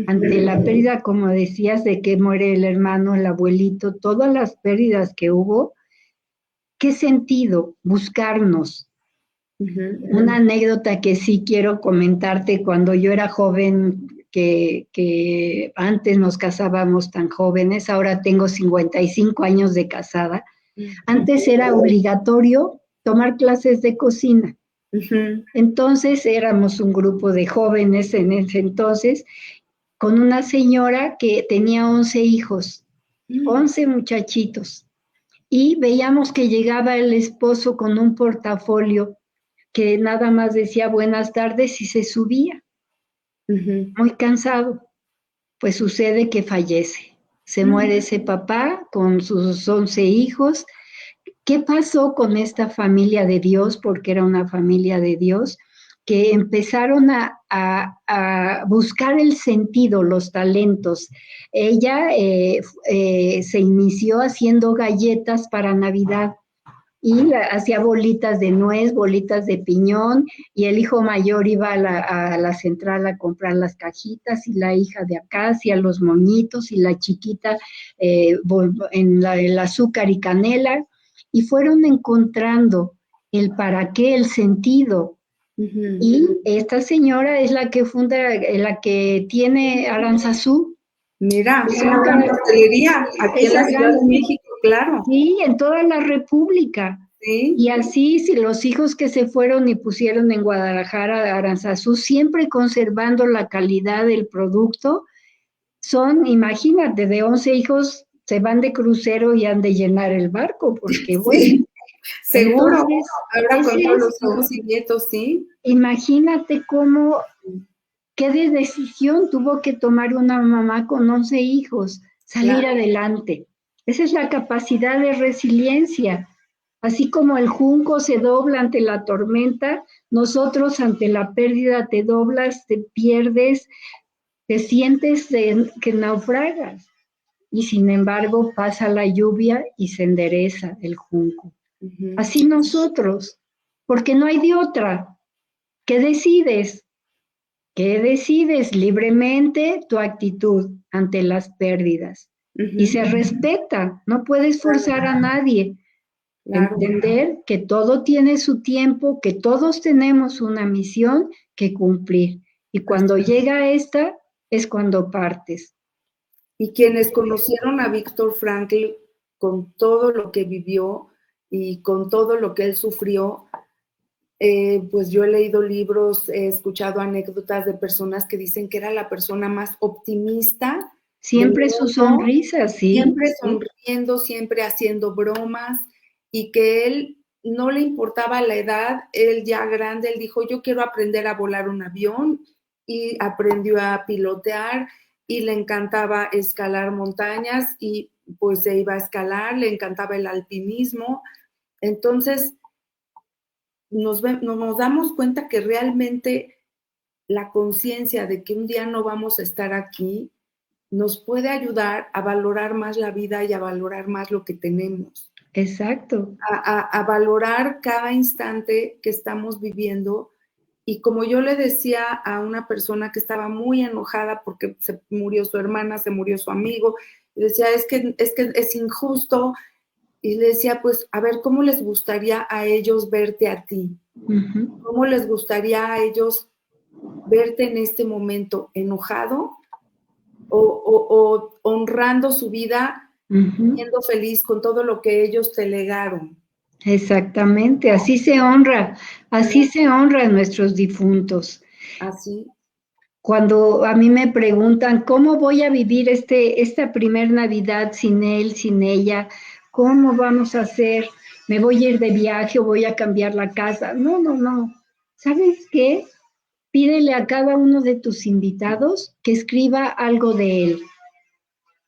B: Ante la pérdida, como decías, de que muere el hermano, el abuelito, todas las pérdidas que hubo, ¿qué sentido? Buscarnos. Una anécdota que sí quiero comentarte: cuando yo era joven, que antes nos casábamos tan jóvenes, ahora tengo 55 años de casada, antes era obligatorio tomar clases de cocina. Entonces éramos un grupo de jóvenes en ese entonces, con una señora que tenía 11 hijos, 11 muchachitos, y veíamos que llegaba el esposo con un portafolio que nada más decía buenas tardes y se subía, muy cansado. Pues sucede que fallece, se muere ese papá con sus 11 hijos. ¿Qué pasó con esta familia de Dios? Porque era una familia de Dios, que empezaron a buscar el sentido, los talentos. Ella se inició haciendo galletas para Navidad, y hacía bolitas de nuez, bolitas de piñón, y el hijo mayor iba a la central a comprar las cajitas, y la hija de acá hacía los moñitos, y la chiquita el azúcar y canela, y fueron encontrando el para qué, el sentido. Y esta señora es la que funda, la que tiene Aranzazú.
A: Mira, es una gran pastelería aquí en la Ciudad de México, claro.
B: Sí, en toda la República.
A: Sí.
B: Y así, si los hijos que se fueron y pusieron en Guadalajara, Aranzazú, siempre conservando la calidad del producto, son, imagínate, de 11 hijos se van de crucero y han de llenar el barco, porque bueno.
A: Sí, seguro,
B: entonces,
A: ahora con todos los hijos y nietos, sí.
B: Imagínate qué decisión tuvo que tomar una mamá con 11 hijos, salir adelante. Esa es la capacidad de resiliencia. Así como el junco se dobla ante la tormenta, nosotros ante la pérdida te doblas, te pierdes, te sientes que naufragas. Y sin embargo pasa la lluvia y se endereza el junco. Así nosotros, porque no hay de otra. ¿Qué decides? ¿Qué decides? Libremente tu actitud ante las pérdidas. Y se respeta, no puedes forzar a nadie. Entender que todo tiene su tiempo, que todos tenemos una misión que cumplir. Y cuando llega esta, es cuando partes.
A: Y quienes conocieron a Víctor Frankl, con todo lo que vivió y con todo lo que él sufrió, pues yo he leído libros, he escuchado anécdotas de personas que dicen que era la persona más optimista.
B: Siempre su sonrisa, sí.
A: Siempre sonriendo, siempre haciendo bromas, y que él no le importaba la edad. Él ya grande, él dijo, yo quiero aprender a volar un avión, y aprendió a pilotear, y le encantaba escalar montañas, y pues se iba a escalar, le encantaba el alpinismo. Entonces, nos damos cuenta que realmente la conciencia de que un día no vamos a estar aquí nos puede ayudar a valorar más la vida y a valorar más lo que tenemos.
B: Exacto.
A: A valorar cada instante que estamos viviendo. Y como yo le decía a una persona que estaba muy enojada porque se murió su hermana, se murió su amigo, y decía, es que es injusto. Y le decía, pues, a ver, ¿cómo les gustaría a ellos verte a ti? ¿Cómo les gustaría a ellos verte en este momento? ¿Enojado? O honrando su vida, siendo feliz con todo lo que ellos te legaron.
B: Exactamente, así se honra a nuestros difuntos.
A: Así.
B: Cuando a mí me preguntan, ¿cómo voy a vivir esta primer Navidad sin él, sin ella? ¿Cómo vamos a hacer? ¿Me voy a ir de viaje o voy a cambiar la casa? No, no, no. ¿Sabes qué? Pídele a cada uno de tus invitados que escriba algo de él,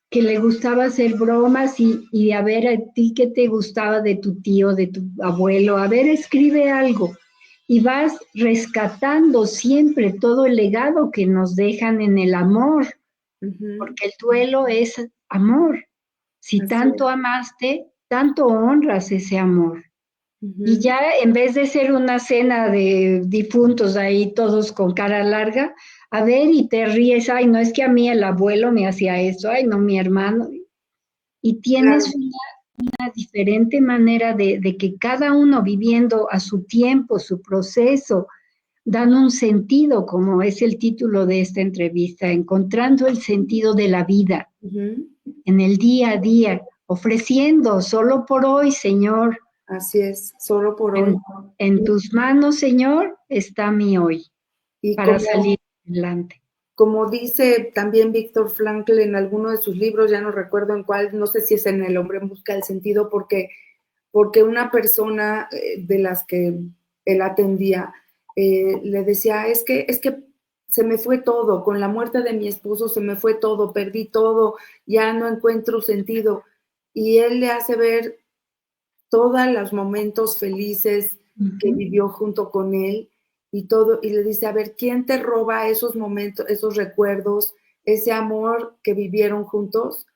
B: que le gustaba hacer bromas y a ver a ti qué te gustaba de tu tío, de tu abuelo. A ver, escribe algo y vas rescatando siempre todo el legado que nos dejan en el amor,
A: Ujú,
B: porque el duelo es amor. Si
A: así es.
B: tanto amaste, tanto honras ese amor. Y
A: Ujú,
B: ya en vez de ser una cena de difuntos ahí todos con cara larga, a ver y te ríes, ay, no es que a mí el abuelo me hacía eso, ay, no, mi hermano. Y tienes
A: claro.
B: una diferente manera de que cada uno viviendo a su tiempo, su proceso, dan un sentido, como es el título de esta entrevista, encontrando el sentido de la vida
A: Ujú,
B: en el día a día, ofreciendo solo por hoy, Señor,
A: así es, solo por hoy.
B: en tus manos, Señor, está mi hoy,
A: Y
B: para
A: como,
B: salir adelante.
A: como dice también Víctor Frankl en alguno de sus libros, ya no recuerdo en cuál, no sé si es en El hombre en busca del sentido, porque una persona de las que él atendía le decía, es que se me fue todo, con la muerte de mi esposo se me fue todo, perdí todo, ya no encuentro sentido. Y él le hace ver todos los momentos felices que
B: Ujú,
A: vivió junto con él y todo, y le dice, a ver, ¿quién te roba esos momentos, esos recuerdos, ese amor que vivieron juntos?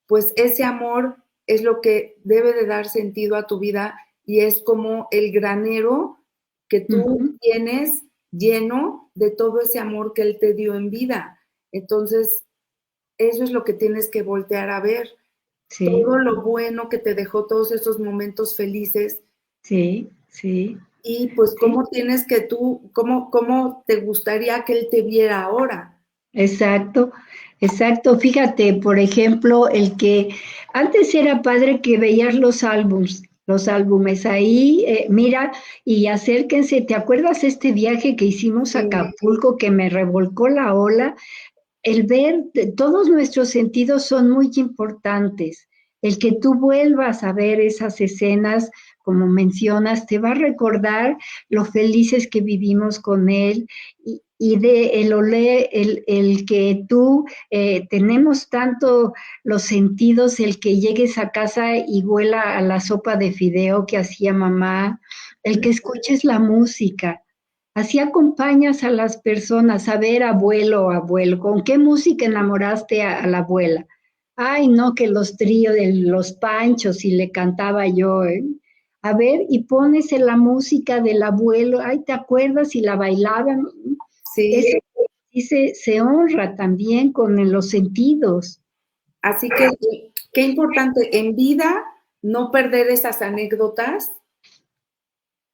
A: Pues ese amor es lo que debe de dar sentido a tu vida y es como el granero que tú
B: ujú,
A: tienes lleno de todo ese amor que él te dio en vida. Entonces, eso es lo que tienes que voltear a ver.
B: sí,
A: Todo lo bueno que te dejó todos esos momentos felices
B: sí, sí,
A: y pues
B: sí.
A: cómo tienes que tú, cómo te gustaría que él te viera ahora.
B: Exacto, exacto. Fíjate, por ejemplo, el que antes era padre que veías los álbumes ahí, mira, y acérquense, ¿te acuerdas este viaje que hicimos a
A: Sí,
B: Acapulco que me revolcó la ola? El ver, todos nuestros sentidos son muy importantes. El que tú vuelvas a ver esas escenas, como mencionas, te va a recordar lo felices que vivimos con él y de el olé, el que tú tenemos tanto los sentidos, el que llegues a casa y huela a la sopa de fideo que hacía mamá, el que escuches la música, así acompañas a las personas a ver abuelo o abuelo. ¿Con qué música enamoraste a la abuela? Ay, no, que los tríos de los Panchos y le cantaba yo, ¿eh? A ver, y pones en la música del abuelo, ay, ¿te acuerdas? Y la bailaban.
A: sí.
B: Eso sí se honra también con los sentidos.
A: Así que qué importante en vida no perder esas anécdotas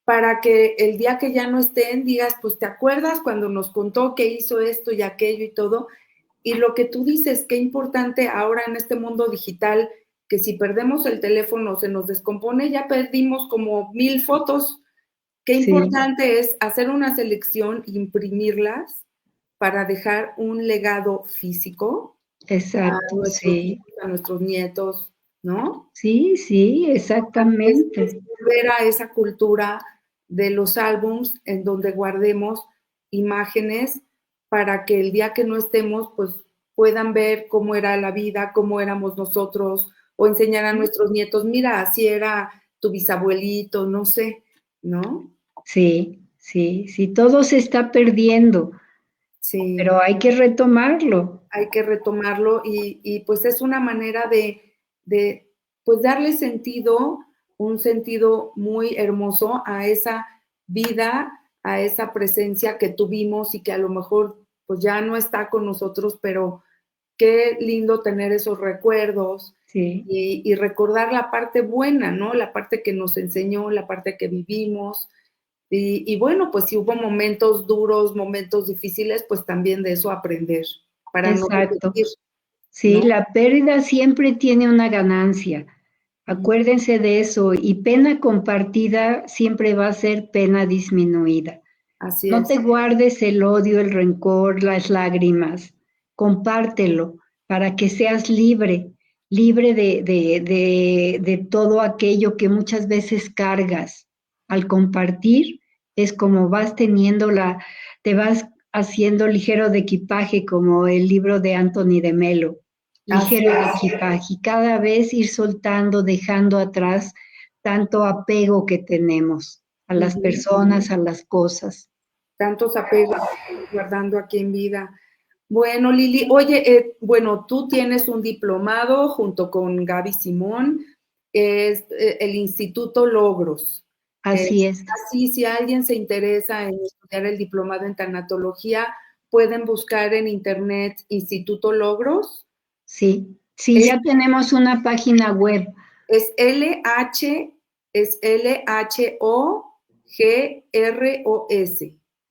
A: para que el día que ya no estén digas, pues te acuerdas cuando nos contó que hizo esto y aquello y todo. Y lo que tú dices, qué importante ahora en este mundo digital, que si perdemos el teléfono se nos descompone, ya perdimos como 1000 fotos. Qué
B: Sí,
A: importante es hacer una selección, imprimirlas para dejar un legado físico a
B: exacto,
A: nuestros
B: sí.
A: hijos, a nuestros nietos, ¿no?
B: Sí, sí,
A: Es
B: exactamente.
A: volver a esa cultura de los álbums en donde guardemos imágenes para que el día que no estemos, pues puedan ver cómo era la vida, cómo éramos nosotros, o enseñar a nuestros nietos, mira, así era tu bisabuelito, no sé, ¿no?
B: Sí, sí, sí, todo se está perdiendo,
A: Sí,
B: pero hay que retomarlo.
A: hay que retomarlo y pues es una manera de pues darle sentido, un sentido muy hermoso a esa vida, a esa presencia que tuvimos y que a lo mejor pues ya no está con nosotros, pero qué lindo tener esos recuerdos
B: Sí,
A: y recordar la parte buena, ¿no? La parte que nos enseñó, la parte que vivimos. Y bueno, pues si hubo momentos duros, momentos difíciles, pues también de eso aprender para no
B: exacto.
A: repetir,
B: Sí,
A: ¿no?
B: la pérdida siempre tiene una ganancia.
A: Ujú.
B: Acuérdense de eso. Y pena compartida siempre va a ser pena disminuida.
A: Así
B: No
A: es.
B: te guardes el odio, el rencor, las lágrimas. Compártelo para que seas libre, libre de todo aquello que muchas veces cargas. Al compartir es como vas teniendo te vas haciendo ligero de equipaje, como el libro de Anthony de Melo.
A: Así
B: Ligero de
A: es.
B: equipaje. Y cada vez ir soltando, dejando atrás tanto apego que tenemos a las
A: Ujú.
B: personas, a las cosas.
A: Tantos apegos guardando aquí en vida. Bueno, Lili, oye, bueno, tú tienes un diplomado junto con Gaby Simón, es el Instituto Logros.
B: Así es.
A: Así, si alguien se interesa en estudiar el diplomado en tanatología, pueden buscar en internet Instituto Logros.
B: Sí, sí,
A: Es,
B: ya tenemos una página web.
A: es LH, es LHOGROS.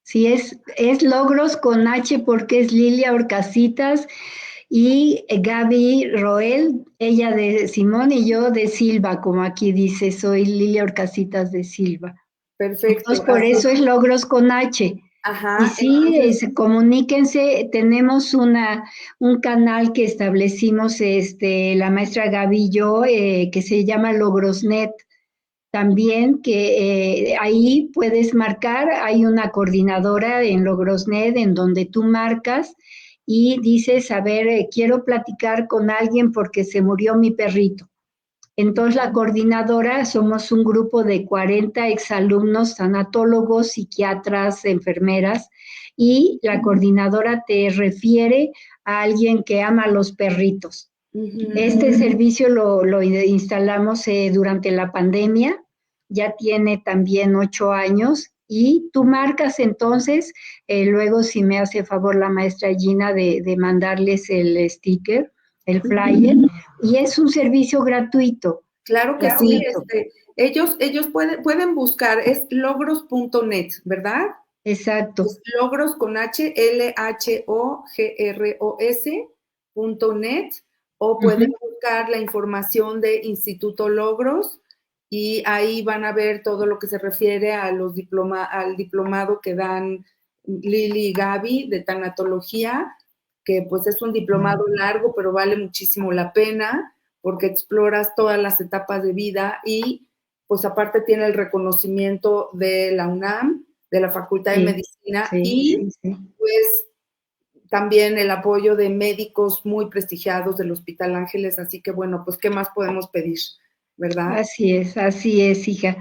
B: Sí, es Logros con H porque es Lilia Orcasitas y Gaby Roel, ella de Simón y yo de Silva, como aquí dice, soy Lilia Orcasitas de Silva. Entonces,
A: Perfecto,
B: por
A: así.
B: eso es Logros con H. Y
A: Ajá,
B: sí,
A: entonces,
B: comuníquense, tenemos un canal que establecimos la maestra Gaby y yo, que se llama Logrosnet. También que ahí puedes marcar, hay una coordinadora en Logrosnet en donde tú marcas y dices, a ver, quiero platicar con alguien porque se murió mi perrito. Entonces la coordinadora somos un grupo de 40 exalumnos, tanatólogos, psiquiatras, enfermeras, y la coordinadora te refiere a alguien que ama a los perritos. Este servicio lo instalamos durante la pandemia, ya tiene también 8 años y tú marcas entonces, luego si me hace favor la maestra Gina de mandarles el sticker, el flyer, y es un servicio gratuito.
A: claro que sí,
B: Gratuito.
A: ellos pueden buscar, es logros.net, ¿verdad?
B: Exacto.
A: Es logros con H, LHOGROS.net, o pueden buscar la información de Instituto Logros y ahí van a ver todo lo que se refiere a al diplomado que dan Lili y Gaby de tanatología, que pues es un diplomado largo, pero vale muchísimo la pena porque exploras todas las etapas de vida y pues aparte tiene el reconocimiento de la UNAM, de la Facultad de
B: Sí,
A: Medicina
B: sí,
A: y
B: sí, sí.
A: pues también el apoyo de médicos muy prestigiados del Hospital Ángeles, así que bueno, pues ¿qué más podemos pedir, verdad?
B: Así es, hija.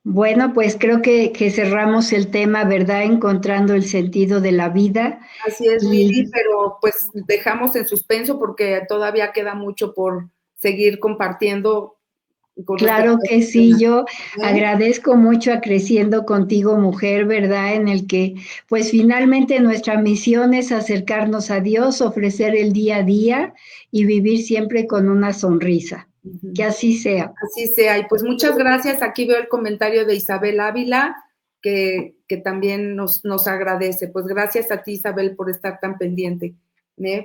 B: Bueno, pues creo que cerramos el tema, ¿verdad? Encontrando el sentido de la vida.
A: Así es, Lili,
B: Y
A: pero pues dejamos en suspenso porque todavía queda mucho por seguir compartiendo con respecto
B: claro
A: a
B: que
A: este
B: sí,
A: tema.
B: yo
A: ¿Eh?
B: agradezco mucho a Creciendo Contigo Mujer, ¿verdad? En el que, pues finalmente nuestra misión es acercarnos a Dios, ofrecer el día a día y vivir siempre con una sonrisa. Que así sea.
A: Así sea. Y pues muchas gracias. Aquí veo el comentario de Isabel Ávila, que también nos agradece. Pues gracias a ti, Isabel, por estar tan pendiente.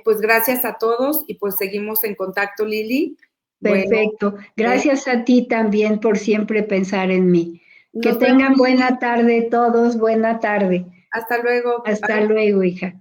A: Pues gracias a todos y pues seguimos en contacto, Lili. Bueno,
B: Perfecto. Gracias a ti también por siempre pensar en mí. Que
A: nos vemos,
B: tengan
A: Lili.
B: buena tarde todos, buena tarde.
A: Hasta luego.
B: Hasta luego, hija.